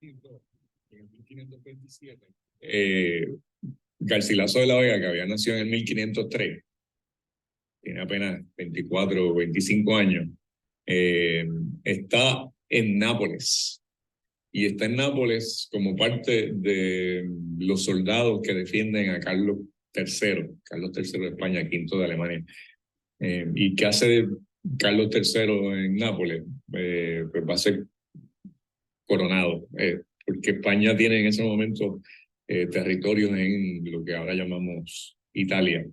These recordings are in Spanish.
En el 1527, Garcilaso de la Vega, que había nacido en el 1503, tiene apenas 24 o 25 años, está en Nápoles. Y está en Nápoles como parte de los soldados que defienden a Carlos III de España, V de Alemania. ¿Y qué hace Carlos III en Nápoles? Pues va a ser coronado, porque España tiene en ese momento territorios en lo que ahora llamamos Italia.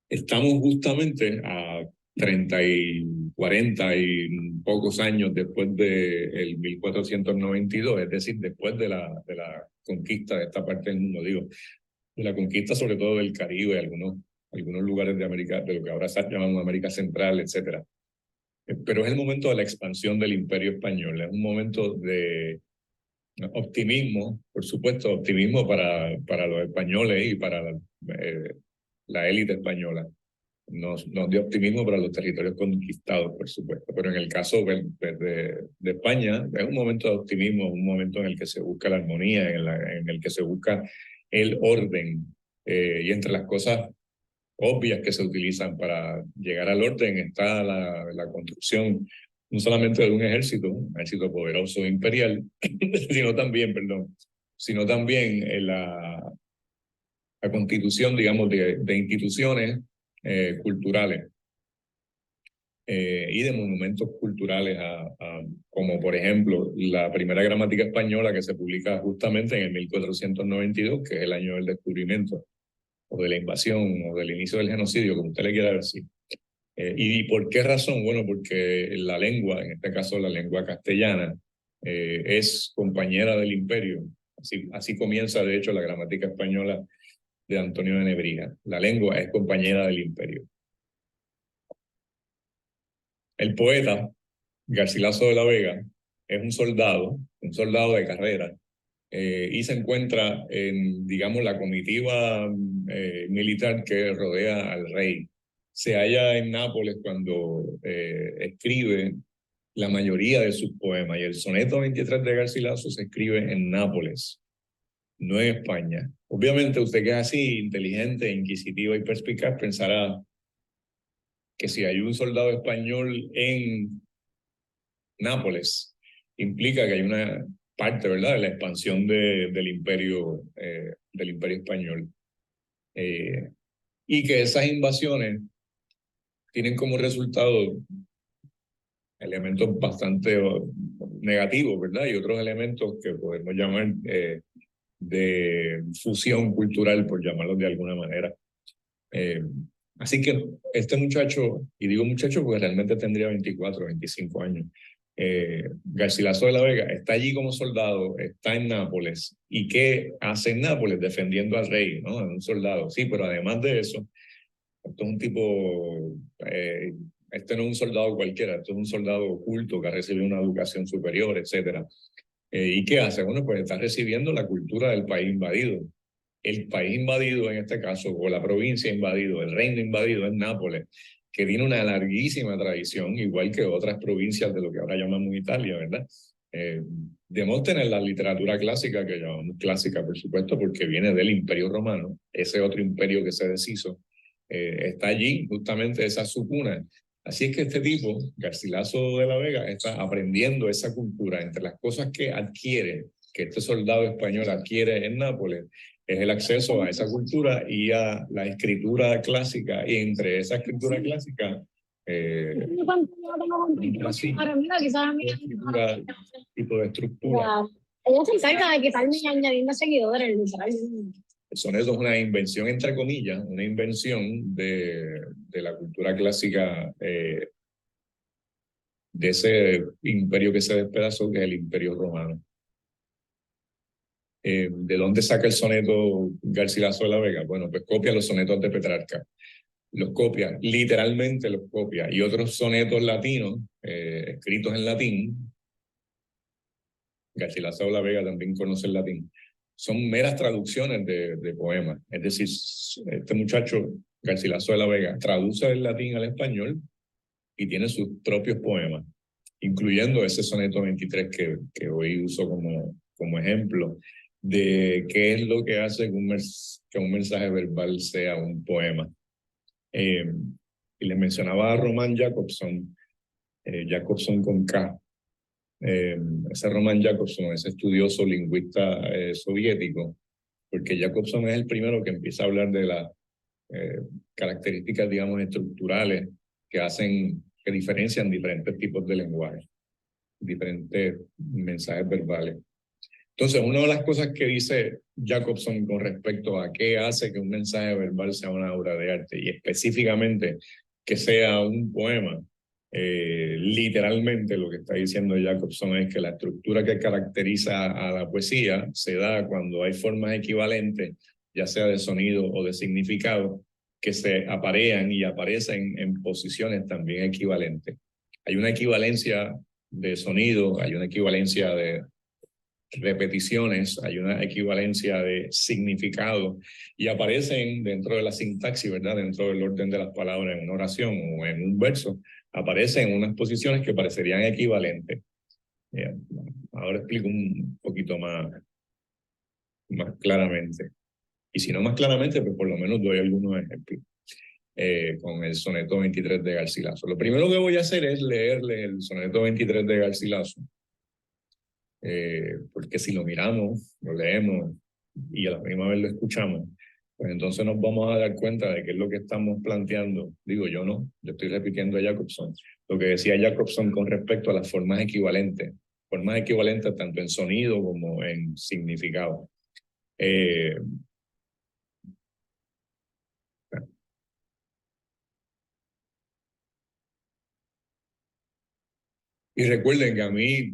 Estamos justamente a 40 y pocos años después del 1492, es decir, después de la conquista de esta parte del mundo, digo, de la conquista sobre todo del Caribe, algunos lugares de América, de lo que ahora llamamos América Central, etcétera. Pero es el momento de la expansión del Imperio Español, es un momento de optimismo, por supuesto, optimismo para los españoles y para la élite española. Nos dio optimismo para los territorios conquistados, por supuesto, pero en el caso de España es un momento de optimismo, un momento en el que se busca la armonía, en el que se busca el orden, y entre las cosas obvias que se utilizan para llegar al orden está la construcción no solamente de un ejército poderoso e imperial, sino también la constitución, digamos, de instituciones culturales y de monumentos culturales, como por ejemplo la primera gramática española que se publica justamente en el 1492, que es el año del descubrimiento o de la invasión o del inicio del genocidio, como usted le quiera decir. ¿Y por qué razón? Bueno, porque la lengua, en este caso la lengua castellana, es compañera del imperio. Así comienza, de hecho, la gramática española de Antonio de Nebrija. La lengua es compañera del imperio. El poeta Garcilaso de la Vega es un soldado de carrera, y se encuentra en, digamos, la comitiva militar que rodea al rey. Se halla en Nápoles cuando escribe la mayoría de sus poemas, y el soneto 23 de Garcilaso se escribe en Nápoles, no en España. Obviamente usted que es así, inteligente, inquisitivo y perspicaz, pensará que si hay un soldado español en Nápoles, implica que hay una parte, ¿verdad?, de la expansión del imperio español. Y que esas invasiones tienen como resultado elementos bastante negativos, ¿verdad? Y otros elementos que podemos llamar de fusión cultural, por llamarlos de alguna manera. Así que este muchacho, y digo muchacho porque realmente tendría 24, 25 años, Garcilaso de la Vega está allí como soldado, está en Nápoles. ¿Y qué hace en Nápoles? Defendiendo al rey, ¿no? Un soldado, sí, pero además de eso, esto es un tipo, este no es un soldado cualquiera, esto es un soldado oculto que ha recibido una educación superior, etcétera. ¿Y qué hace? Bueno, pues está recibiendo la cultura del país invadido. El país invadido en este caso, o la provincia invadido, el reino invadido es Nápoles, que tiene una larguísima tradición, igual que otras provincias de lo que ahora llamamos Italia, ¿verdad? Demóstenes, la literatura clásica, que llamamos clásica, por supuesto, porque viene del Imperio Romano, ese otro imperio que se deshizo, está allí, justamente esa es su cuna. Así es que este tipo, Garcilaso de la Vega, está aprendiendo esa cultura. Entre las cosas que adquiere, que este soldado español adquiere en Nápoles, es el acceso a esa cultura y a la escritura clásica, y entre esa escritura clásica tipo de estructura. Ella se encarga de quitarme y añadiendo seguidores, literalmente. El soneto es una invención, entre comillas, una invención de la cultura clásica, de ese imperio que se despedazó, que es el Imperio Romano. ¿De dónde saca el soneto Garcilaso de la Vega? Bueno, pues copia los sonetos de Petrarca. Los copia, literalmente los copia. Y otros sonetos latinos, escritos en latín, Garcilaso de la Vega también conoce el latín, son meras traducciones de poemas. Es decir, este muchacho, Garcilaso de la Vega, traduce del latín al español y tiene sus propios poemas, incluyendo ese soneto 23 que hoy uso como ejemplo de qué es lo que hace que un mensaje verbal sea un poema. Y les mencionaba a Roman Jakobson, Jakobson con K. Ese Roman Jakobson, ese estudioso lingüista soviético, porque Jakobson es el primero que empieza a hablar de las características, digamos, estructurales que diferencian diferentes tipos de lenguaje, diferentes mensajes verbales. Entonces, una de las cosas que dice Jakobson con respecto a qué hace que un mensaje verbal sea una obra de arte, y específicamente que sea un poema, literalmente lo que está diciendo Jakobson es que la estructura que caracteriza a la poesía se da cuando hay formas equivalentes, ya sea de sonido o de significado, que se aparean y aparecen en posiciones también equivalentes. Hay una equivalencia de sonido, hay una equivalencia de repeticiones, hay una equivalencia de significado y aparecen dentro de la sintaxis, ¿verdad? Dentro del orden de las palabras en una oración o en un verso, aparecen unas posiciones que parecerían equivalentes. Ahora explico un poquito más claramente. Y si no más claramente, pues por lo menos doy algunos ejemplos. Con el soneto 23 de Garcilaso. Lo primero que voy a hacer es leerle el soneto 23 de Garcilaso. Porque si lo miramos, lo leemos y a la misma vez lo escuchamos, pues entonces nos vamos a dar cuenta de qué es lo que estamos planteando. Digo yo no, yo estoy repitiendo a Jakobson, lo que decía Jakobson con respecto a las formas equivalentes tanto en sonido como en significado. Y recuerden que a mí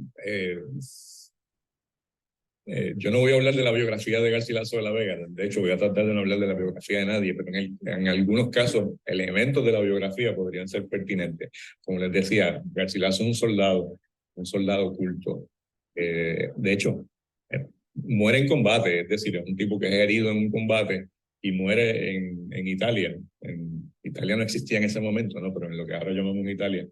yo no voy a hablar de la biografía de Garcilaso de la Vega, de hecho voy a tratar de no hablar de la biografía de nadie, pero en algunos casos elementos de la biografía podrían ser pertinentes. Como les decía, Garcilaso es un soldado oculto. De hecho, muere en combate, es decir, es un tipo que es herido en un combate y muere en Italia. En Italia no existía en ese momento, ¿no? Pero en lo que ahora llamamos Italia.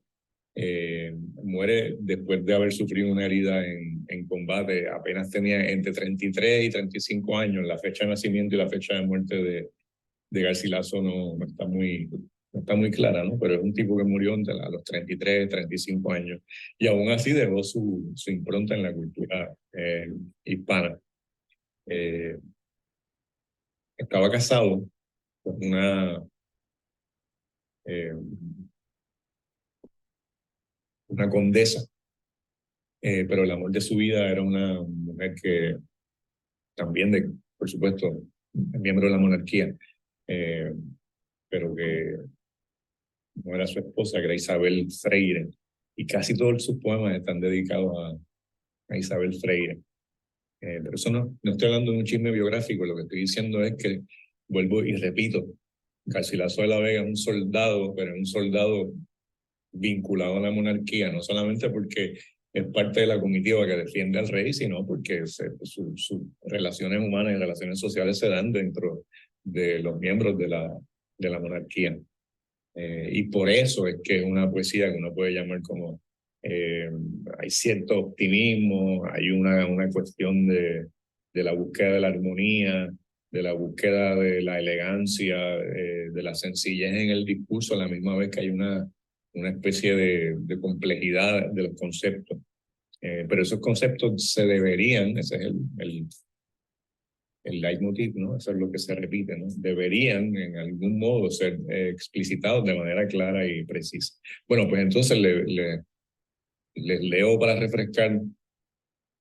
Muere después de haber sufrido una herida en combate, apenas tenía entre 33 y 35 años, la fecha de nacimiento y la fecha de muerte de Garcilaso no está muy clara, ¿no? Pero es un tipo que murió a los 33, 35 años y aún así dejó su impronta en la cultura hispana. Estaba casado con una condesa, pero el amor de su vida era una mujer que también, por supuesto, miembro de la monarquía, pero que no era su esposa, que era Isabel Freire, y casi todos sus poemas están dedicados a Isabel Freire. Pero eso no estoy hablando de un chisme biográfico, lo que estoy diciendo es que, vuelvo y repito, Garcilaso de la Vega es un soldado, pero es un soldado vinculado a la monarquía, no solamente porque es parte de la comitiva que defiende al rey, sino porque sus relaciones humanas y relaciones sociales se dan dentro de los miembros de la monarquía. Y por eso es que es una poesía que uno puede llamar como, hay cierto optimismo, hay una cuestión de la búsqueda de la armonía, de la búsqueda de la elegancia, de la sencillez en el discurso, a la misma vez que hay una especie de complejidad de los conceptos. Pero esos conceptos se deberían, ese es el leitmotiv, ¿no? Eso es lo que se repite, ¿no? Deberían en algún modo ser explicitados de manera clara y precisa. Bueno, pues entonces les leo para refrescar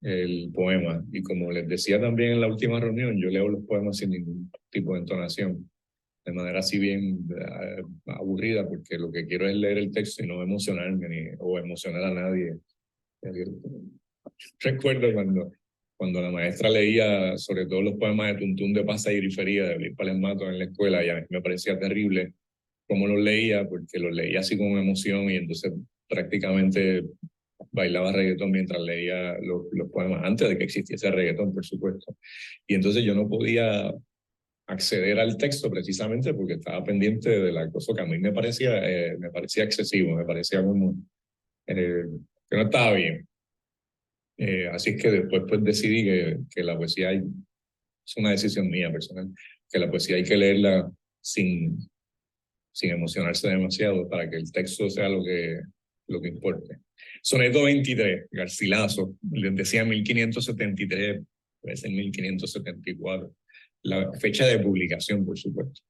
el poema. Y como les decía también en la última reunión, yo leo los poemas sin ningún tipo de entonación, de manera así bien aburrida, porque lo que quiero es leer el texto y no emocionarme o emocionar a nadie. Recuerdo cuando la maestra leía sobre todo los poemas de Tuntún de Pasa y Grifería de Blis Palesmato en la escuela, y a mí me parecía terrible cómo los leía, porque los leía así con emoción y entonces prácticamente bailaba reggaetón mientras leía los poemas, antes de que existiese reggaetón, por supuesto. Y entonces yo no podía acceder al texto precisamente porque estaba pendiente de la cosa que a mí me parecía excesivo, me parecía como que no estaba bien. Así es que después pues, decidí que la poesía es una decisión mía personal, que la poesía hay que leerla sin emocionarse demasiado para que el texto sea lo que importe. Soneto 23, Garcilaso, decía 1573, puede ser 1574. La fecha de publicación, por supuesto.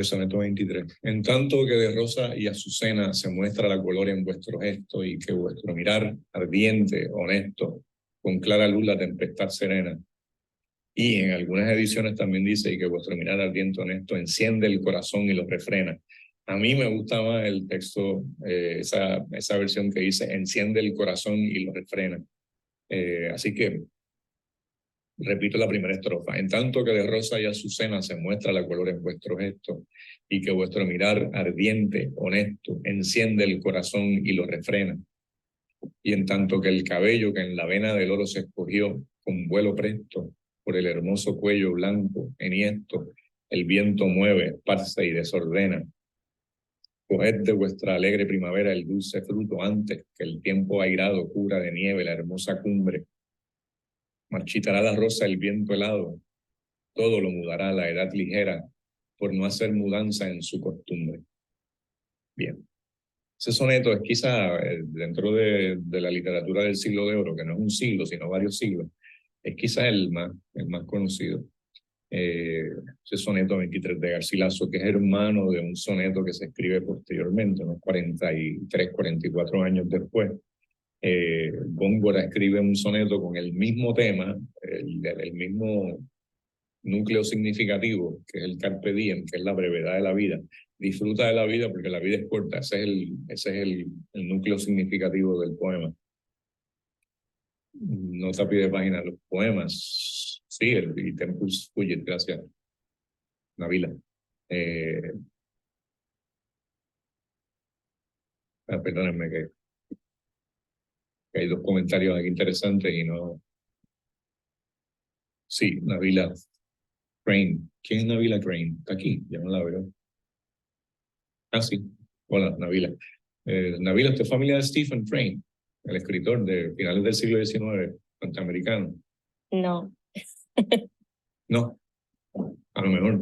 Soneto 23. En tanto que de rosa y azucena se muestra la color en vuestro gesto y que vuestro mirar ardiente, honesto, con clara luz la tempestad serena. Y en algunas ediciones también dice que vuestro mirar ardiente, honesto, enciende el corazón y lo refrena. A mí me gusta más el texto, esa versión que dice enciende el corazón y lo refrena. Así que repito la primera estrofa. En tanto que de rosa y azucena se muestra la color en vuestro gesto y que vuestro mirar ardiente, honesto, enciende el corazón y lo refrena. Y en tanto que el cabello que en la vena del oro se escogió con vuelo presto por el hermoso cuello blanco, enhiesto, el viento mueve, esparce y desordena. Coged de vuestra alegre primavera el dulce fruto antes que el tiempo airado cubra de nieve la hermosa cumbre. Marchitará la rosa el viento helado, todo lo mudará la edad ligera por no hacer mudanza en su costumbre. Bien. Ese soneto es quizá dentro de la literatura del siglo de oro, que no es un siglo, sino varios siglos, es quizá el más conocido. Ese soneto 23 de Garcilaso, que es hermano de un soneto que se escribe posteriormente, unos 43, 44 años después. Góngora escribe un soneto con el mismo tema, el mismo núcleo significativo, que es el carpe diem, que es la brevedad de la vida. Disfruta de la vida porque la vida es corta. Ese es el núcleo significativo del poema. Nota a pie de página, los poemas. Sí, el Tempus Fugit, gracias, Nabila. Perdónenme que hay dos comentarios aquí interesantes y no. Sí, Nabila Crane. ¿Quién es Nabila Crane? Está aquí, ya no la veo. Ah, sí. Hola, Nabila. Nabila, ¿usted es familia de Stephen Crane, el escritor de finales del siglo XIX, norteamericano? No. No, a lo mejor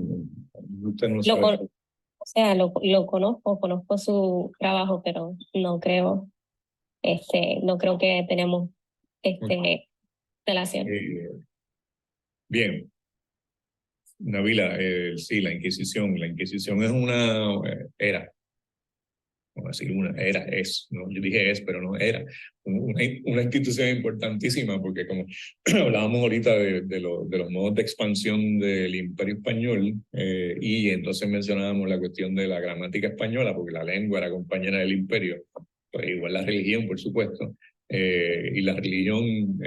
usted no lo sabe. O sea, lo conozco su trabajo, pero no creo, no creo que tenemos relación. Bien, Nabila, sí, la Inquisición es una vamos a decir ¿no? Yo dije pero no era, una institución importantísima, porque como hablábamos ahorita de los modos de expansión del Imperio Español, y entonces mencionábamos la cuestión de la gramática española, porque la lengua era compañera del imperio, pues igual la religión, por supuesto, y la religión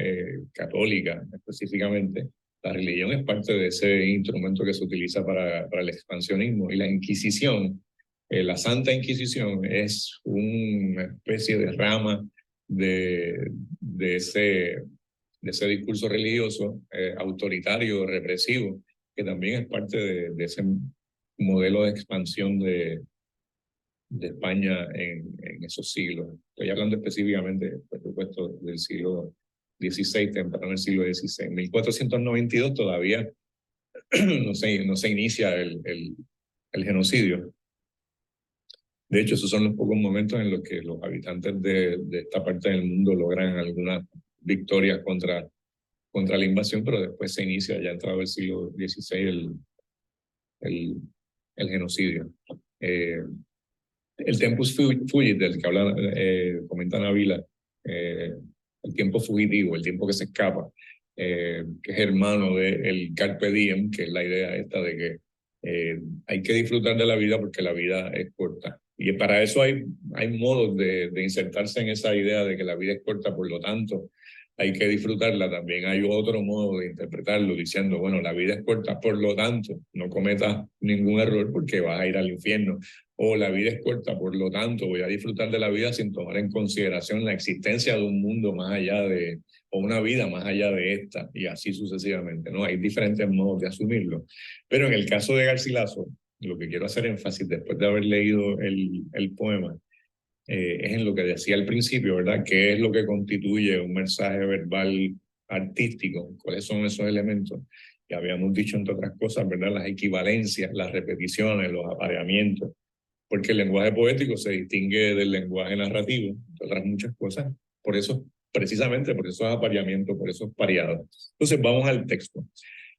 católica específicamente. La religión es parte de ese instrumento que se utiliza para el expansionismo, y la Inquisición, la Santa Inquisición, es una especie de rama de ese discurso religioso autoritario, represivo, que también es parte de ese modelo de expansión de España en esos siglos. Estoy hablando específicamente, por supuesto, del siglo XVI, temprano del siglo XVI. En 1492 todavía no se inicia el genocidio. De hecho, esos son los pocos momentos en los que los habitantes de esta parte del mundo logran algunas victorias contra la invasión, pero después se inicia, ya entrado el siglo XVI, el genocidio. El Tempus Fugit, del que habla, comenta Nabila, el tiempo fugitivo, el tiempo que se escapa, que es hermano del Carpe Diem, que es la idea esta de que hay que disfrutar de la vida porque la vida es corta. Y para eso hay modos de insertarse en esa idea de que la vida es corta, por lo tanto hay que disfrutarla. También hay otro modo de interpretarlo diciendo, bueno, la vida es corta, por lo tanto no cometas ningún error porque vas a ir al infierno. O la vida es corta, por lo tanto voy a disfrutar de la vida sin tomar en consideración la existencia de un mundo más allá de, o una vida más allá de esta, y así sucesivamente, ¿no? Hay diferentes modos de asumirlo. Pero en el caso de Garcilaso, lo que quiero hacer énfasis después de haber leído el poema, es en lo que decía al principio, ¿verdad? ¿Qué es lo que constituye un mensaje verbal artístico? ¿Cuáles son esos elementos? Que habíamos dicho, entre otras cosas, ¿verdad? Las equivalencias, las repeticiones, los apareamientos, porque el lenguaje poético se distingue del lenguaje narrativo, entre otras muchas cosas. Por eso, precisamente por esos apareamientos, por esos pareados. Entonces vamos al texto.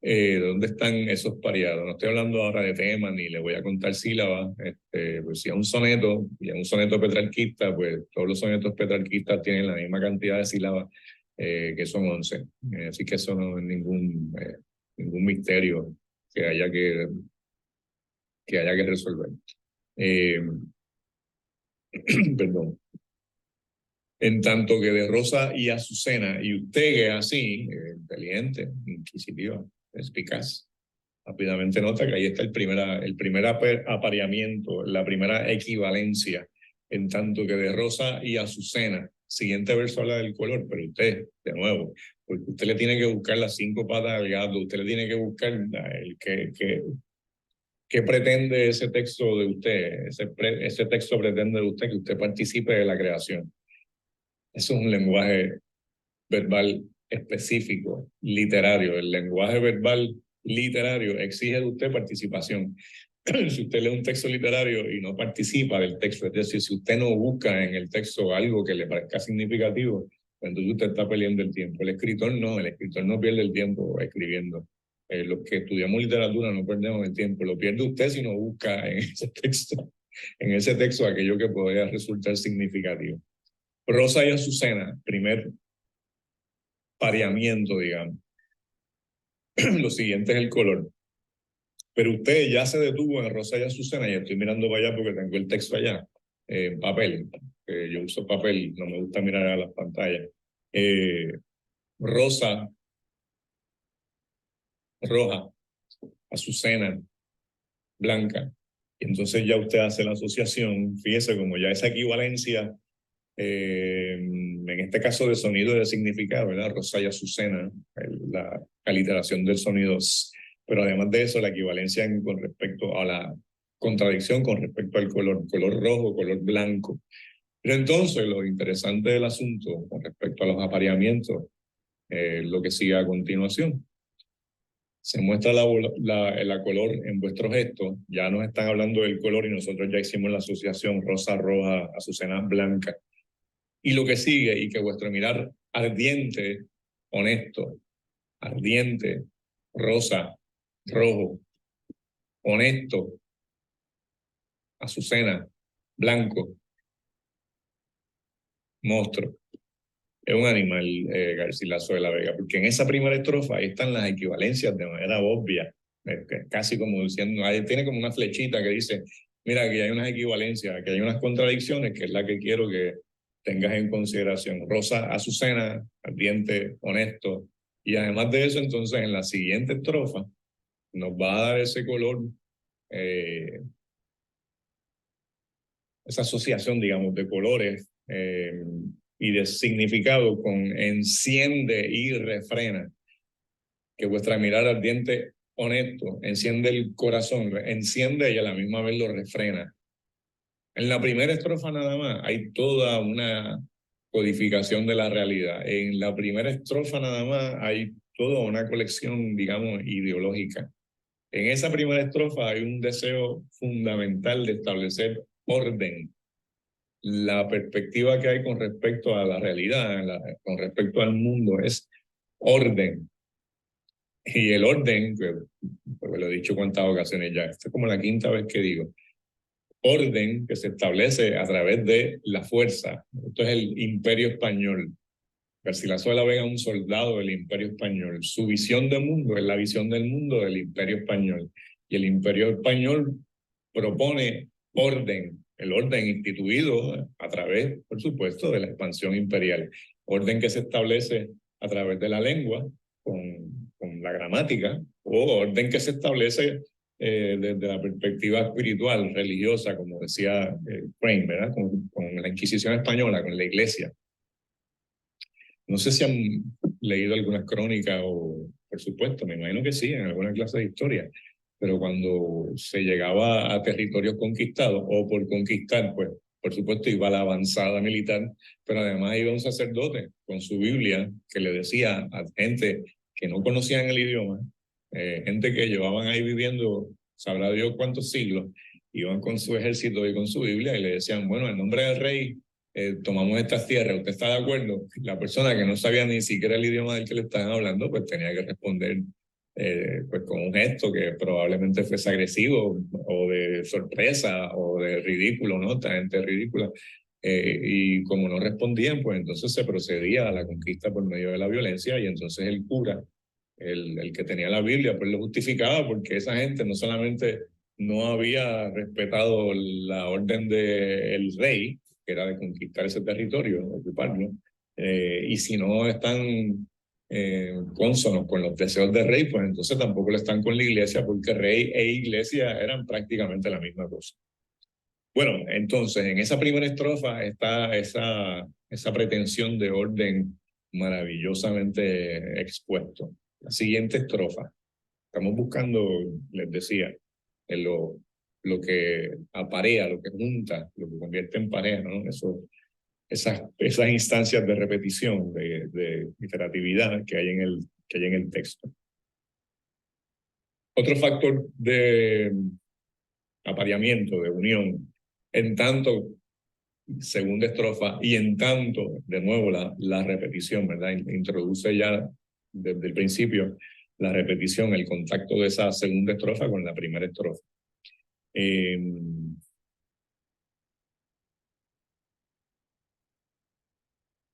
¿Dónde están esos pareados? No estoy hablando ahora de temas ni le voy a contar sílabas. Pues si es un soneto, y es un soneto petrarquista, pues todos los sonetos petrarquistas tienen la misma cantidad de sílabas, que son 11. Así que eso no es ningún misterio que haya que resolver. Perdón. En tanto que de Rosa y Azucena, y usted que es así, inteligente, inquisitiva, eficaz, rápidamente nota que ahí está el primer apareamiento, la primera equivalencia, en tanto que de Rosa y Azucena. Siguiente verso habla del color, pero usted, de nuevo, porque usted le tiene que buscar las 5 patas al gato, usted le tiene que buscar el ¿qué pretende ese texto de usted? Ese texto pretende de usted que usted participe de la creación. Eso es un lenguaje verbal específico, literario. El lenguaje verbal literario exige de usted participación. Si usted lee un texto literario y no participa del texto, es decir, si usted no busca en el texto algo que le parezca significativo, pues entonces usted está perdiendo el tiempo. El escritor no pierde el tiempo escribiendo. Los que estudiamos literatura no perdemos el tiempo, lo pierde usted si no busca en ese texto aquello que podría resultar significativo. Rosa y Azucena, primer pareamiento, digamos. Lo siguiente es el color. Pero usted ya se detuvo en Rosa y Azucena, y estoy mirando para allá porque tengo el texto allá, en papel. Yo uso papel, no me gusta mirar a las pantallas. Rosa, roja, Azucena, blanca. Y entonces ya usted hace la asociación, fíjese como ya esa equivalencia, en este caso de sonido y de significado, ¿verdad? Rosa y Azucena, la aliteración del sonido, pero además de eso, la equivalencia con respecto a la contradicción con respecto al color rojo, color blanco. Pero entonces lo interesante del asunto con respecto a los apareamientos, lo que sigue a continuación. Se muestra la color en vuestros gestos, ya nos están hablando del color y nosotros ya hicimos la asociación rosa, roja, azucena, blanca. Y lo que sigue, y que vuestro mirar ardiente, honesto, ardiente, rosa, rojo, honesto, Azucena, blanco, monstruo. Es un animal, Garcilaso de la Vega, porque en esa primera estrofa ahí están las equivalencias de manera obvia, casi como diciendo, ahí tiene como una flechita que dice, mira, que hay unas equivalencias, que hay unas contradicciones, que es la que quiero que tengas en consideración. Rosa, Azucena, ardiente, honesto, y además de eso, entonces, en la siguiente estrofa, nos va a dar ese color, esa asociación, digamos, de colores y de significado con enciende y refrena, que vuestra mirada ardiente, honesto, enciende el corazón, enciende y a la misma vez lo refrena. En la primera estrofa nada más hay toda una codificación de la realidad. En la primera estrofa nada más hay toda una colección, digamos, ideológica. En esa primera estrofa hay un deseo fundamental de establecer orden. La perspectiva que hay con respecto a la realidad, con respecto al mundo, es orden. Y el orden, porque lo he dicho cuántas ocasiones ya, esta es como la 5ª vez que digo, orden que se establece a través de la fuerza. Esto es el Imperio Español. Garcilaso de la Vega es un soldado del Imperio Español. Su visión del mundo es la visión del mundo del Imperio Español. Y el Imperio Español propone orden, el orden instituido a través, por supuesto, de la expansión imperial. Orden que se establece a través de la lengua, con la gramática, o orden que se establece desde la perspectiva espiritual, religiosa, como decía Crane, ¿verdad? Con la Inquisición española, con la Iglesia. No sé si han leído algunas crónicas o, por supuesto, me imagino que sí, en alguna clase de historia, pero cuando se llegaba a territorios conquistados o por conquistar, pues por supuesto iba a la avanzada militar, pero además iba un sacerdote con su Biblia que le decía a gente que no conocían el idioma, gente que llevaban ahí viviendo, sabrá Dios cuántos siglos, iban con su ejército y con su Biblia y le decían, bueno, en nombre del rey tomamos estas tierras, ¿usted está de acuerdo? La persona que no sabía ni siquiera el idioma del que le estaban hablando, pues tenía que responder pues con un gesto que probablemente fuese agresivo o de sorpresa o de ridículo, ¿no? Esta gente ridícula. Y como no respondían, pues entonces se procedía a la conquista por medio de la violencia y entonces el cura, el que tenía la Biblia, pues lo justificaba porque esa gente no solamente no había respetado la orden del rey, que era de conquistar ese territorio, ocuparlo, y si no están cónsonos con los deseos del rey, pues entonces tampoco lo están con la iglesia, porque rey e iglesia eran prácticamente la misma cosa. Bueno, entonces en esa primera estrofa está esa pretensión de orden maravillosamente expuesto. La siguiente estrofa, estamos buscando, les decía, en lo que aparea, lo que junta, lo que convierte en pareja, ¿no? Esas instancias de repetición, de iteratividad que hay en el texto. Otro factor de apareamiento, de unión, en tanto segunda estrofa y en tanto, de nuevo, la repetición, ¿verdad? Introduce ya desde el principio la repetición, el contacto de esa segunda estrofa con la primera estrofa.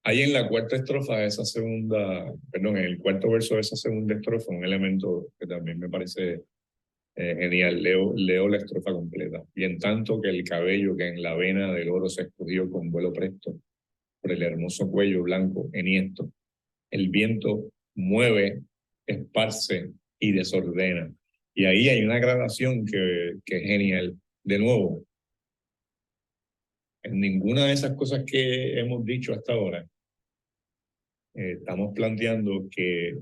Hay en la cuarta estrofa de esa segunda, perdón, en el cuarto verso de esa segunda estrofa, un elemento que también me parece genial. Leo la estrofa completa. Y en tanto que el cabello que en la vena del oro se escogió con vuelo presto, por el hermoso cuello blanco enhiesto, el viento mueve, esparce y desordena. Y ahí hay una gradación que es genial. De nuevo, en ninguna de esas cosas que hemos dicho hasta ahora, estamos planteando que,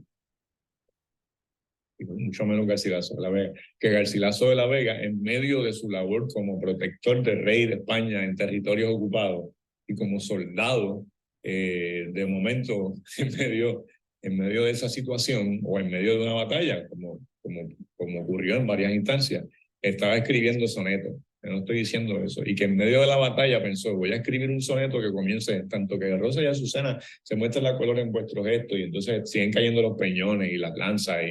mucho menos Garcilaso de la Vega, que Garcilaso de la Vega, en medio de su labor como protector del rey de España en territorios ocupados y como soldado, de momento, en medio de esa situación o en medio de una batalla, como ocurrió en varias instancias, estaba escribiendo sonetos. Yo no estoy diciendo eso. Y que en medio de la batalla pensó, voy a escribir un soneto que comience tanto que Rosa y Azucena se muestra la color en vuestros gestos y entonces siguen cayendo los peñones y las lanzas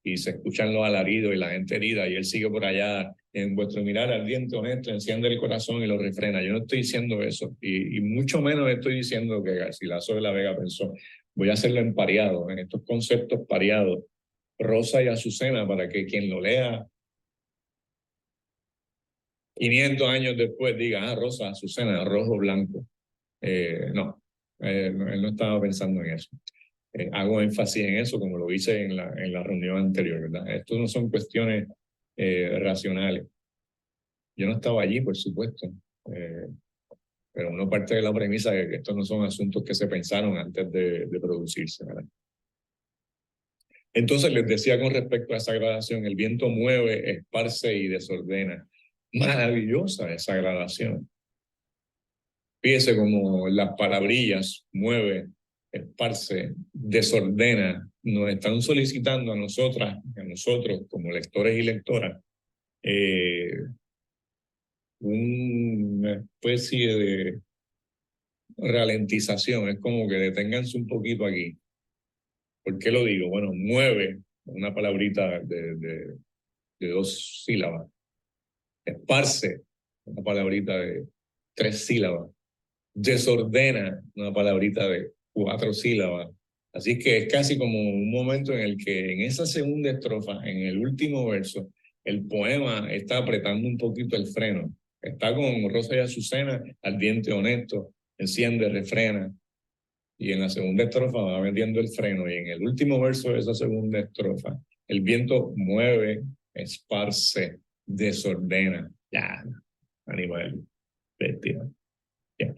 y se escuchan los alaridos y la gente herida y él sigue por allá en vuestro mirar ardiente, honesto, enciende el corazón y lo refrena. Yo no estoy diciendo eso y mucho menos estoy diciendo que Garcilaso de la Vega pensó, voy a hacerlo en pareado, en estos conceptos pareados, Rosa y Azucena, para que quien lo lea 500 años después diga, Rosa, Azucena, rojo, blanco. No, él no estaba pensando en eso. Hago énfasis en eso, como lo hice en la reunión anterior, ¿verdad? Esto no son cuestiones racionales. Yo no estaba allí, por supuesto, pero uno parte de la premisa de que estos no son asuntos que se pensaron antes de producirse, ¿verdad? Entonces les decía con respecto a esa gradación, el viento mueve, esparce y desordena. Maravillosa esa gradación. Fíjese como las palabrillas mueve, esparce, desordena, nos están solicitando a nosotras, a nosotros como lectores y lectoras, una especie de ralentización. Es como que deténganse un poquito aquí. ¿Por qué lo digo? Bueno, mueve, una palabrita de 2 sílabas. Esparce, una palabrita de 3 sílabas. Desordena, una palabrita de 4 sílabas. Así que es casi como un momento en el que en esa segunda estrofa, en el último verso, el poema está apretando un poquito el freno. Está con Rosa y Azucena, ardiente, honesto, enciende, refrena. Y en la segunda estrofa va metiendo el freno. Y en el último verso de esa segunda estrofa, el viento mueve, esparce, desordena. Ya, animal, bestia. Ya.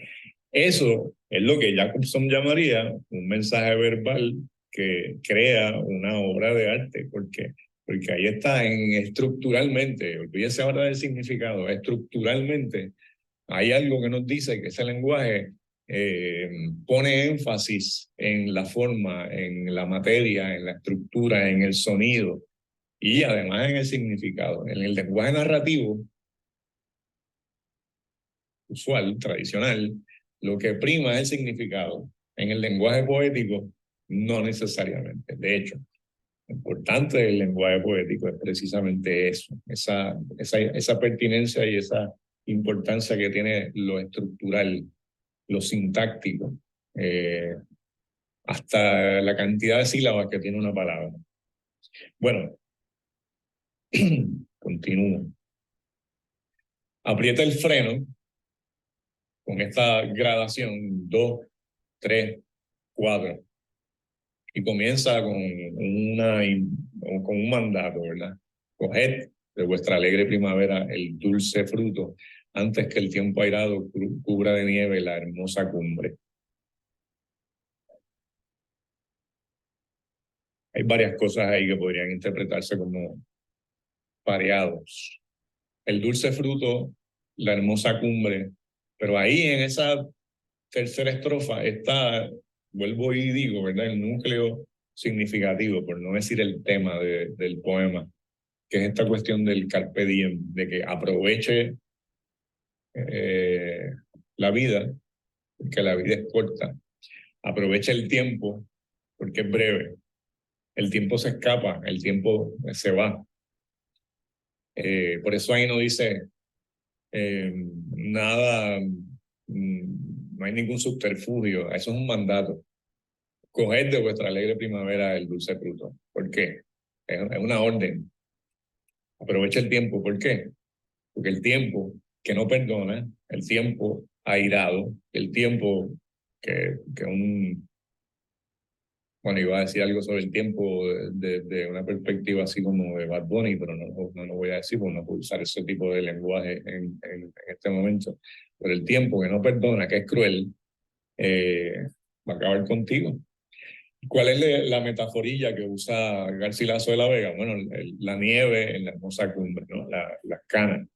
Eso es lo que Jacobson llamaría un mensaje verbal que crea una obra de arte, porque ahí está estructuralmente, olvídese ahora del significado, estructuralmente Hay algo que nos dice que ese lenguaje pone énfasis en la forma, en la materia, en la estructura, en el sonido y además en el significado. En el lenguaje narrativo usual, tradicional, lo que prima es el significado. En el lenguaje poético, no necesariamente. De hecho, lo importante del lenguaje poético es precisamente eso, esa pertinencia y esa importancia que tiene lo estructural, lo sintáctico, hasta la cantidad de sílabas que tiene una palabra. Bueno, continúo. Aprieta el freno con esta gradación 2, 3, 4 y comienza con un mandato, ¿verdad? Coged de vuestra alegre primavera el dulce fruto antes que el tiempo airado cubra de nieve la hermosa cumbre. Hay varias cosas ahí que podrían interpretarse como pareados. El dulce fruto, la hermosa cumbre, pero ahí en esa tercera estrofa está, vuelvo y digo, ¿verdad? El núcleo significativo, por no decir el tema del poema, que es esta cuestión del carpe diem, de que aproveche la vida, porque la vida es corta, aproveche el tiempo, porque es breve, el tiempo se escapa, el tiempo se va. Por eso ahí no dice nada, no hay ningún subterfugio, eso es un mandato. Coged de vuestra alegre primavera el dulce fruto. ¿Por qué? Es una orden. Aprovecha el tiempo. ¿Por qué? Porque el tiempo que no perdona, el tiempo airado, el tiempo que un... Bueno, iba a decir algo sobre el tiempo de una perspectiva así como de Bad Bunny, pero no lo voy a decir porque no puedo usar ese tipo de lenguaje en este momento. Pero el tiempo que no perdona, que es cruel, va a acabar contigo. ¿Cuál es la metaforilla que usa Garcilaso de la Vega? Bueno, la nieve en la hermosa cumbre, ¿no? Las canas.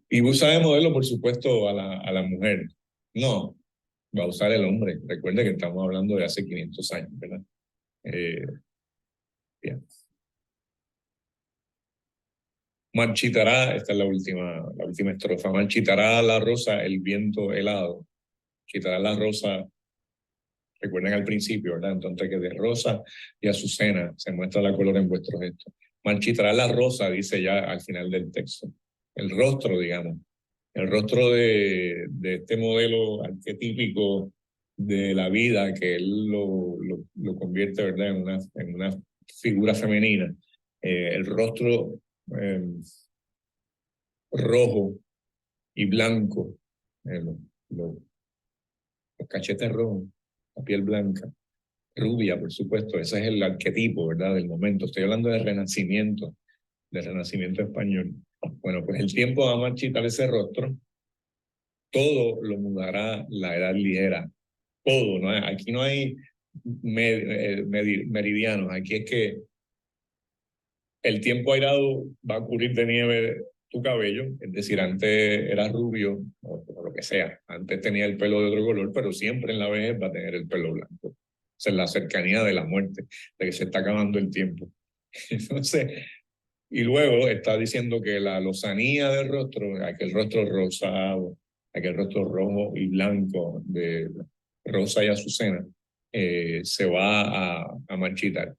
Y usa de modelo, por supuesto, a la mujer. No, va a usar el hombre. Recuerde que estamos hablando de hace 500 años, ¿verdad? Bien. Marchitará, esta es la última estrofa. Marchitará la rosa el viento helado. Marchitará la rosa, recuerden al principio, ¿verdad? Entonces que de rosa y azucena se muestra la color en vuestros gestos. Marchitará la rosa, dice ya al final del texto. El rostro, digamos. El rostro de este modelo arquetípico de la vida, que él lo convierte, ¿verdad?, en una figura femenina. El rostro rojo y blanco, los cachetes rojos, la piel blanca, rubia, por supuesto, ese es el arquetipo, ¿verdad?, del momento. Estoy hablando del Renacimiento español. Bueno, pues el tiempo va a marchitar ese rostro, todo lo mudará la edad ligera, todo, ¿no? Aquí no hay meridianos, aquí es que el tiempo airado va a cubrir de nieve tu cabello, es decir, antes era rubio o lo que sea, antes tenía el pelo de otro color, pero siempre en la vejez va a tener el pelo blanco. O sea, la cercanía de la muerte, de que se está acabando el tiempo. Entonces, y luego está diciendo que la lozanía del rostro, aquel rostro rosado, aquel rostro rojo y blanco de rosa y azucena, se va a marchitar.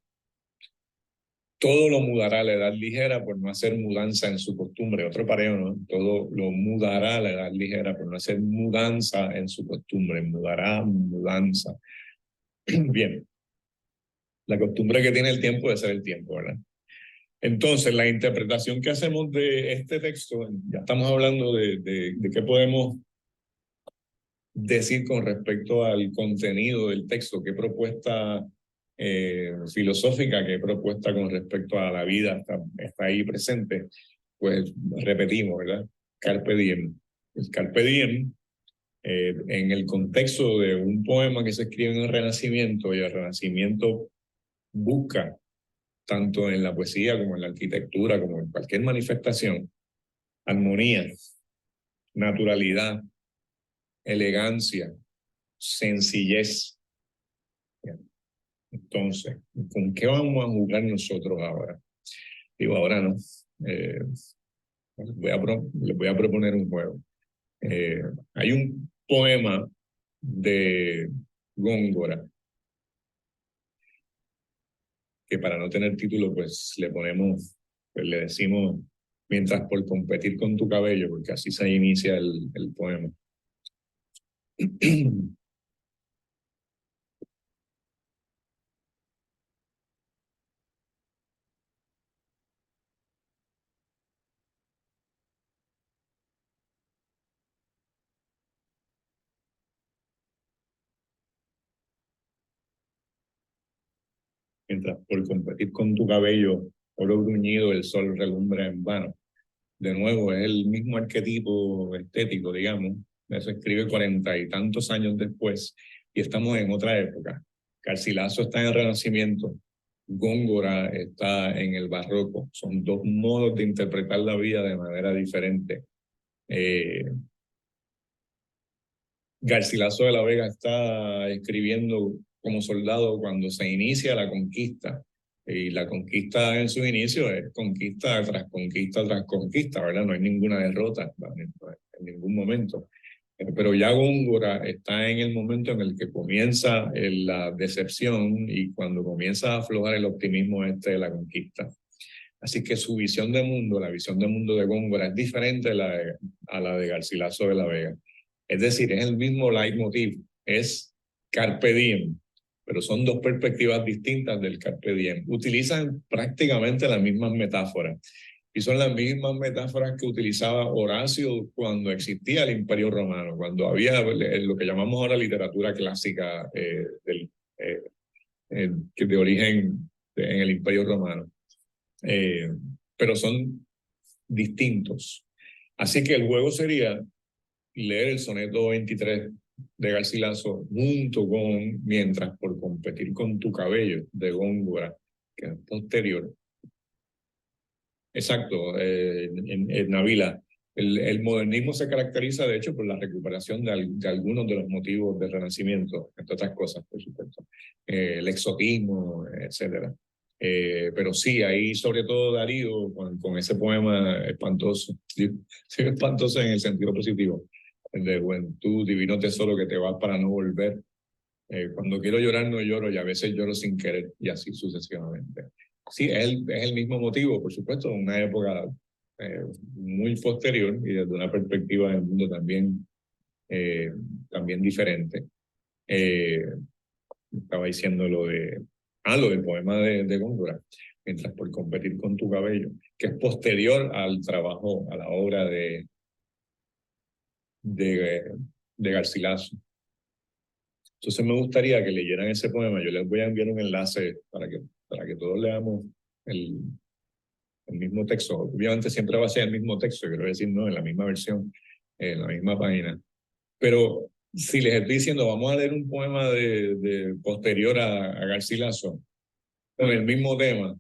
Todo lo mudará a la edad ligera por no hacer mudanza en su costumbre. Otro pareo, ¿no? Todo lo mudará a la edad ligera por no hacer mudanza en su costumbre. Mudará, mudanza. Bien. La costumbre que tiene el tiempo de ser el tiempo, ¿verdad? Entonces, la interpretación que hacemos de este texto, ya estamos hablando de qué podemos decir con respecto al contenido del texto, qué propuesta filosófica, qué propuesta con respecto a la vida está ahí presente. Pues repetimos, ¿verdad? Carpe diem. El carpe diem, en el contexto de un poema que se escribe en el Renacimiento, y el Renacimiento busca, tanto en la poesía como en la arquitectura, como en cualquier manifestación, armonía, naturalidad, elegancia, sencillez. Entonces, ¿con qué vamos a jugar nosotros ahora? Digo, ahora no. Les voy a proponer un juego. Hay un poema de Góngora que para no tener título, pues le decimos, mientras por competir con tu cabello, porque así se inicia el poema. Mientras por competir con tu cabello, oro bruñido, el sol relumbra en vano. De nuevo, es el mismo arquetipo estético, digamos. Eso escribe 40 y tantos años después y estamos en otra época. Garcilaso está en el Renacimiento, Góngora está en el Barroco. Son dos modos de interpretar la vida de manera diferente. Garcilaso de la Vega está escribiendo como soldado cuando se inicia la conquista. Y la conquista en su inicio es conquista tras conquista tras conquista, ¿verdad? No hay ninguna derrota en ningún momento. Pero ya Góngora está en el momento en el que comienza la decepción y cuando comienza a aflojar el optimismo de la conquista. Así que su visión de mundo, la visión de mundo de Góngora es diferente a la de Garcilaso de la Vega. Es decir, es el mismo leitmotiv, es Carpe Diem, pero son dos perspectivas distintas del Carpe Diem. Utilizan prácticamente las mismas metáforas y son las mismas metáforas que utilizaba Horacio cuando existía el Imperio Romano, cuando había lo que llamamos ahora literatura clásica de origen en el Imperio Romano. Pero son distintos. Así que el juego sería leer el soneto 23 de Garcilaso junto con Mientras por competir con tu cabello de Góngora, que es posterior. Exacto, en Navila. El modernismo se caracteriza, de hecho, por la recuperación de algunos de los motivos del Renacimiento, entre otras cosas, por supuesto. El exotismo, etcétera. Pero sí, ahí sobre todo Darío, con ese poema espantoso, sí, espantoso en el sentido positivo, el de juventud, divino tesoro que te vas para no volver. Cuando quiero llorar no lloro y a veces lloro sin querer y así sucesivamente. Sí, es el mismo motivo, por supuesto, en una época muy posterior y desde una perspectiva del mundo también diferente. Estaba diciendo lo del poema de Góngora, mientras por competir con tu cabello, que es posterior al trabajo, a la obra de Garcilaso. Entonces me gustaría que leyeran ese poema. Yo les voy a enviar un enlace para que todos leamos el mismo texto. Obviamente siempre va a ser el mismo texto, quiero decir, no, en la misma versión, en la misma página. Pero si les estoy diciendo, vamos a leer un poema de posterior a Garcilaso, con el mismo tema,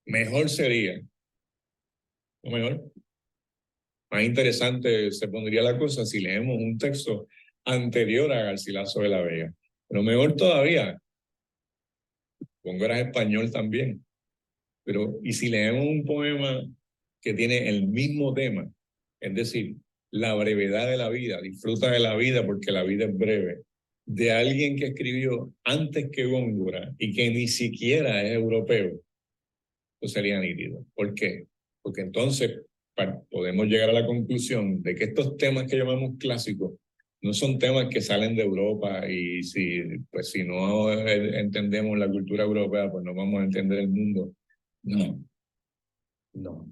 mejor sería, o mejor, más interesante se pondría la cosa si leemos un texto anterior a Garcilaso de la Vega. Pero mejor todavía, Góngora es español también. Pero, ¿y si leemos un poema que tiene el mismo tema? Es decir, la brevedad de la vida, disfruta de la vida porque la vida es breve, de alguien que escribió antes que Góngora y que ni siquiera es europeo, eso sería nítido. ¿Por qué? Porque entonces podemos llegar a la conclusión de que estos temas que llamamos clásicos no son temas que salen de Europa y si no entendemos la cultura europea, pues no vamos a entender el mundo. No, no.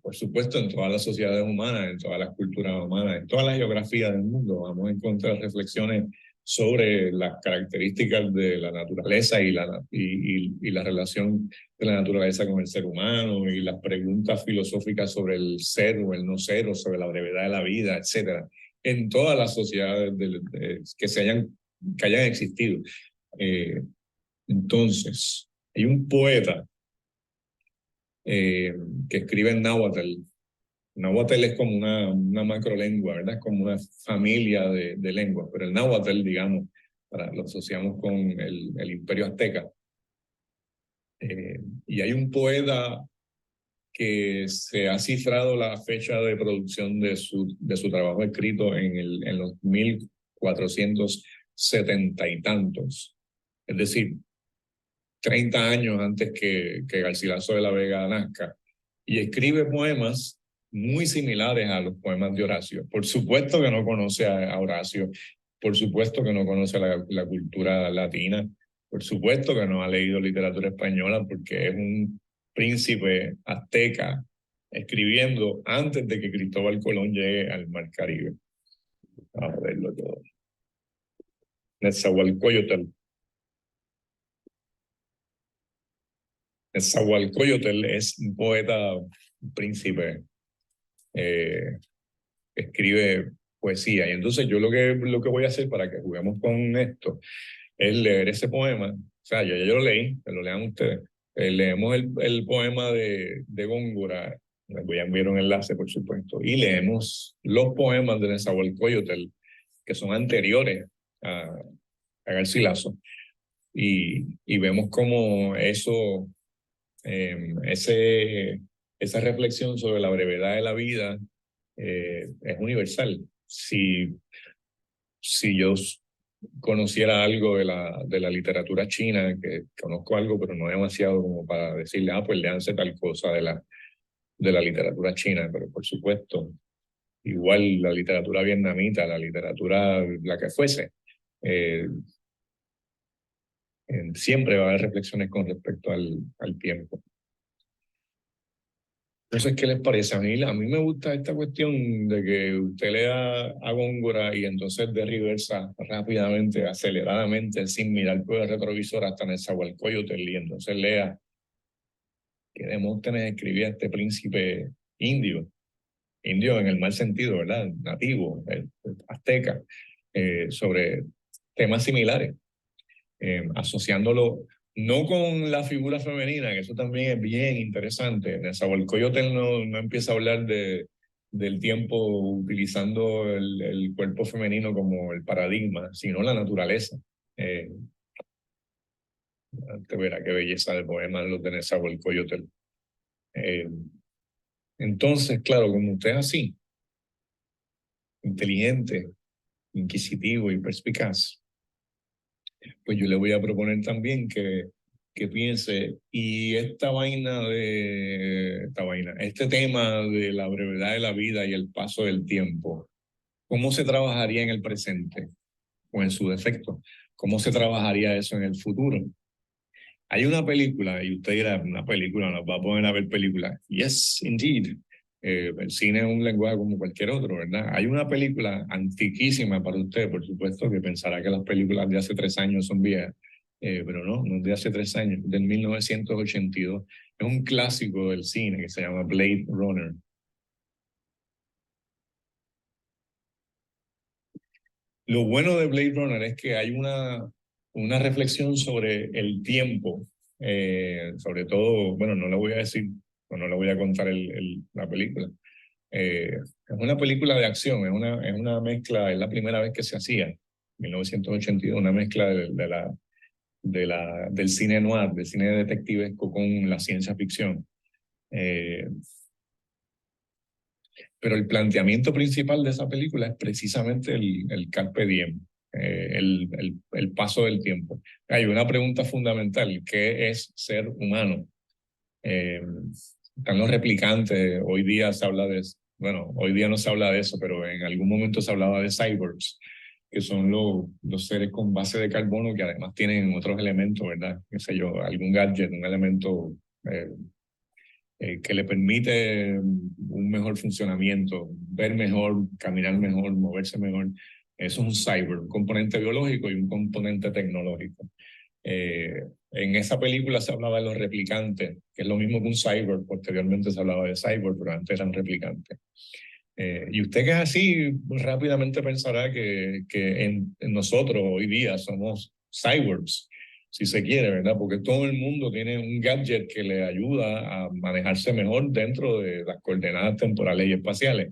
Por supuesto, en todas las sociedades humanas, en todas las culturas humanas, en todas las geografías del mundo, vamos a encontrar reflexiones sobre las características de la naturaleza y la relación de la naturaleza con el ser humano y las preguntas filosóficas sobre el ser o el no ser o sobre la brevedad de la vida, etcétera, en todas las sociedades que hayan existido. Entonces, hay un poeta que escribe en náhuatl. Náhuatl es como una macrolengua, ¿verdad? Es como una familia de lenguas, pero el náhuatl, digamos, lo asociamos con el Imperio Azteca. Y hay un poeta que se ha cifrado la fecha de producción de su trabajo escrito en los 1470 y tantos. Es decir, 30 años antes que Garcilaso de la Vega nazca. Y escribe poemas muy similares a los poemas de Horacio. Por supuesto que no conoce a Horacio, por supuesto que no conoce la cultura latina, por supuesto que no ha leído literatura española porque es un príncipe azteca escribiendo antes de que Cristóbal Colón llegue al Mar Caribe. Vamos a verlo todo. Nezahualcóyotl. Nezahualcóyotl es un poeta, un príncipe, escribe poesía. Y entonces yo lo que voy a hacer para que juguemos con esto es leer ese poema. O sea, yo lo leí, que lo lean ustedes. Leemos el poema de Góngora, les voy a enviar un enlace, por supuesto, y leemos los poemas de Nezahualcóyotl, que son anteriores a Garcilaso, y vemos cómo eso, esa reflexión sobre la brevedad de la vida es universal. Si yo conociera algo de la literatura china, que conozco algo, pero no demasiado como para decirle, pues léanse tal cosa de la literatura china, pero por supuesto, igual la literatura vietnamita, la literatura, la que fuese, siempre va a haber reflexiones con respecto al tiempo. Entonces, ¿qué les parece? A mí me gusta esta cuestión de que usted lea a Góngora y entonces de reversa rápidamente, aceleradamente, sin mirar por el retrovisor hasta Nezahualcóyotl, y entonces lea que Demóstenes escribía este príncipe indio en el mal sentido, ¿verdad? Nativo, azteca, sobre temas similares, asociándolo no con la figura femenina, que eso también es bien interesante. Nezahualcóyotl no empieza a hablar del tiempo utilizando el cuerpo femenino como el paradigma, sino la naturaleza. Te verá qué belleza de poema los de Nezahualcóyotl. Entonces, claro, como usted es así, inteligente, inquisitivo y perspicaz, pues yo le voy a proponer también que piense, y este tema de la brevedad de la vida y el paso del tiempo, ¿cómo se trabajaría en el presente o en su defecto? ¿Cómo se trabajaría eso en el futuro? Hay una película, y usted dirá, una película, nos va a poner a ver películas. Yes, indeed. El cine es un lenguaje como cualquier otro, ¿verdad? Hay una película antiquísima para usted, por supuesto, que pensará que las películas de hace 3 años son viejas, pero no es de hace 3 años, del 1982. Es un clásico del cine que se llama Blade Runner. Lo bueno de Blade Runner es que hay una reflexión sobre el tiempo, sobre todo, bueno, no le voy a decir, o no le voy a contar la película. Es una película de acción, es una mezcla, es la primera vez que se hacía, 1982, una mezcla del cine noir, del cine detectivesco con la ciencia ficción. Pero el planteamiento principal de esa película es precisamente el carpe diem, el paso del tiempo. Hay una pregunta fundamental: ¿qué es ser humano? Están los replicantes, hoy día se habla de eso. Bueno, hoy día no se habla de eso, pero en algún momento se hablaba de cyborgs, que son los seres con base de carbono que además tienen otros elementos, ¿verdad? Qué sé yo, algún gadget, un elemento que le permite un mejor funcionamiento, ver mejor, caminar mejor, moverse mejor. Eso es un cyborg, un componente biológico y un componente tecnológico. En esa película se hablaba de los replicantes, que es lo mismo que un cyborg. Posteriormente se hablaba de cyborg, pero antes eran replicantes. Y usted que es así, pues rápidamente pensará que en nosotros hoy día somos cyborgs. si se quiere, ¿verdad? Porque todo el mundo tiene un gadget que le ayuda a manejarse mejor dentro de las coordenadas temporales y espaciales.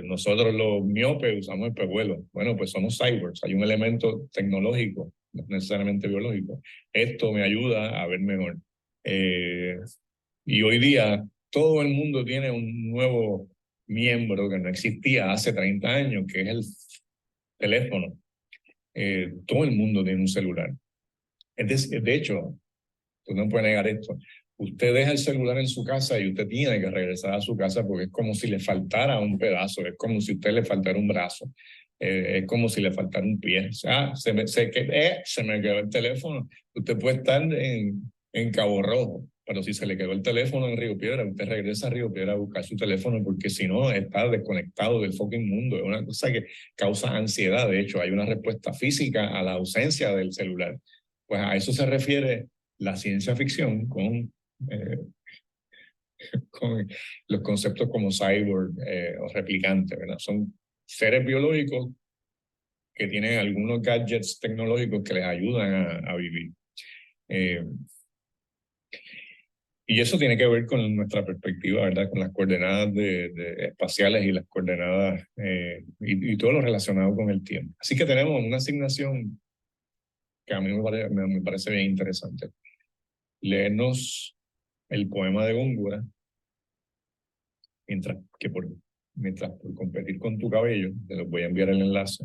Nosotros los miopes usamos espejuelos. Bueno, pues somos cyborgs. Hay un elemento tecnológico, no necesariamente biológico. Esto me ayuda a ver mejor. Y hoy día todo el mundo tiene un nuevo miembro que no existía hace 30 años, que es el teléfono. Todo el mundo tiene un celular. De hecho, tú no puedes negar esto. Usted deja el celular en su casa y usted tiene que regresar a su casa porque es como si le faltara un pedazo, es como si a usted le faltara un brazo, es como si le faltara un pie. O sea, se me quedó el teléfono. Usted puede estar en Cabo Rojo, pero si se le quedó el teléfono en Río Piedra, usted regresa a Río Piedra a buscar su teléfono porque si no está desconectado del fucking mundo. Es una cosa que causa ansiedad. De hecho, hay una respuesta física a la ausencia del celular. Pues a eso se refiere la ciencia ficción con los conceptos como cyborg o replicante, ¿verdad? Son seres biológicos que tienen algunos gadgets tecnológicos que les ayudan a vivir. Y eso tiene que ver con nuestra perspectiva, ¿verdad? Con las coordenadas espaciales y las coordenadas y todo lo relacionado con el tiempo. Así que tenemos una asignación que a mí me parece bien interesante. Leernos el poema de Góngora, mientras por competir con tu cabello, te los voy a enviar el enlace,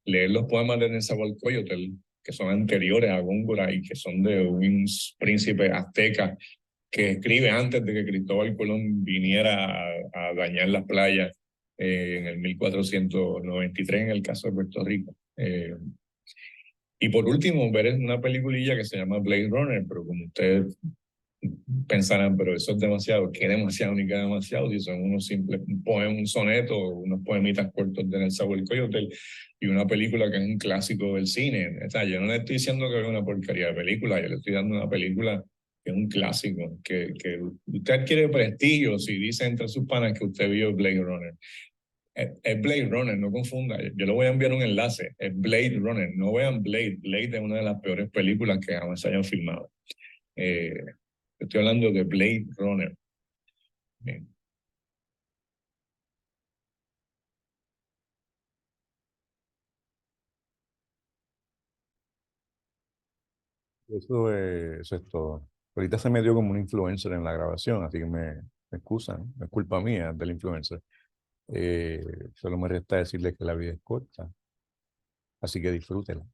leer los poemas de Nezahualcóyotl, que son anteriores a Góngora y que son de un príncipe azteca que escribe antes de que Cristóbal Colón viniera a dañar las playas en el 1493 en el caso de Puerto Rico. Y por último, ver una peliculilla que se llama Blade Runner, pero como ustedes pensarán, pero eso es demasiado, ¿qué demasiado ni qué demasiado? Si son unos simples poemas, un soneto, unos poemitas cortos de Nezahualcóyotl y una película que es un clásico del cine. O sea, yo no le estoy diciendo que es una porquería de película, yo le estoy dando una película que es un clásico, que usted adquiere prestigio si dice entre sus panas que usted vio Blade Runner. Es Blade Runner, no confunda. Yo le voy a enviar un enlace. Es Blade Runner. No vean Blade. Blade es una de las peores películas que jamás se hayan filmado. Estoy hablando de Blade Runner. Bien. Eso es todo. Ahorita se me dio como un influencer en la grabación, así que me excusan, no es culpa mía del influencer. Solo me resta decirle que la vida es corta, así que disfrútela.